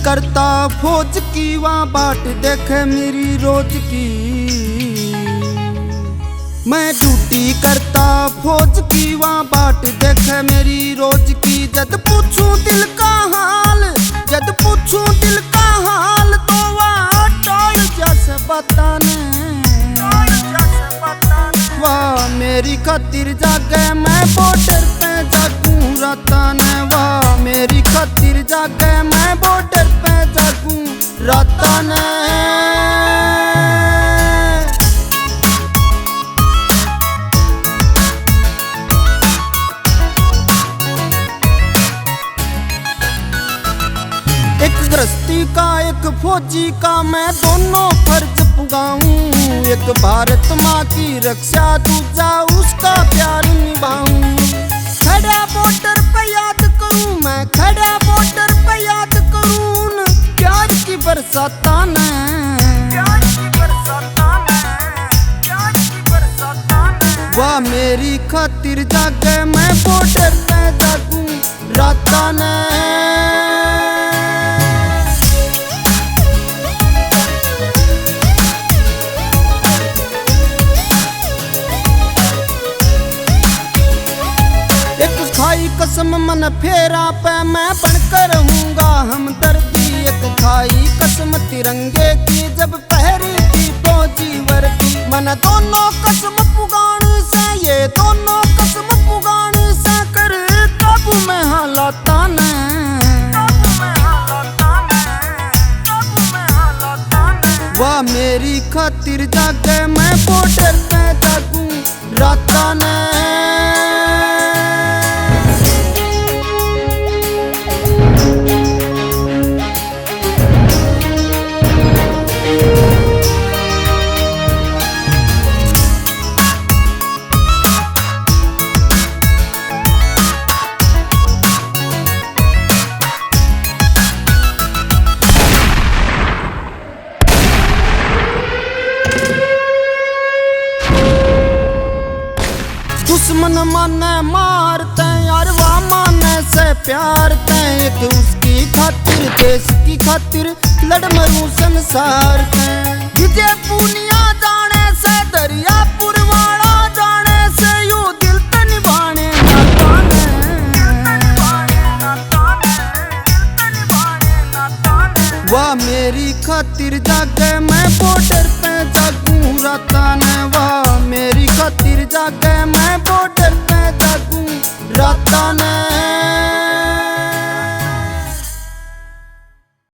करता फौज की, वहाँ बाट देखे मेरी रोज की। मैं ड्यूटी करता फौज की, वहाँ बाट देखे मेरी रोज की। जद पूछूं दिल का हाल, जद पूछूं दिल का हाल, तो वहाँ टोल जैसे बताने, वाह मेरी खातिर जागे मैं बॉर्डर पे जागूं राताने। वाह मेरी खातिर जागे मैं बॉर्डर पे जागूं राताने। एक गृहस्थी का एक फौजी का मैं दोनों फर्ज पुगाऊं। एक भारत माँ की रक्षा, दूजा उसका प्यार निभाऊं। खड़ा बॉर्डर पे याद करूं मैं, खड़ा बॉर्डर पे याद करूं प्यार की बरसाता ने। वाह मेरी खातिर जागे मैं बॉर्डर पे जागूं राता ने। खाई कसम मन फेरा पे मैं बनकर रहूंगा हमदर्दी। एक खाई कसम तिरंगे की, जब पहरी थी फौजी वर्दी। मन दोनों कसम पुगानी से, ये दोनों कसम पुगानी से कर काबू में हालाता ने। वाह मेरी खातिर जागे मैं बॉर्डर पे जागूं राता ने। दुश्मन माने मारते यार, वाह माने से प्यार ते। एक उसकी खातिर देश की खातिर लड़ मरूं संसार ते। विजय पूनिया जाने से, दरिया पुरवाड़ा जाने से, यू दिल ते निभाने वाह मेरी खातिर जागे मैं बॉर्डर पे जागूं राता ने। वाह मेरी खातिर जागे मैं बॉर्डर पे जागूं राता ने।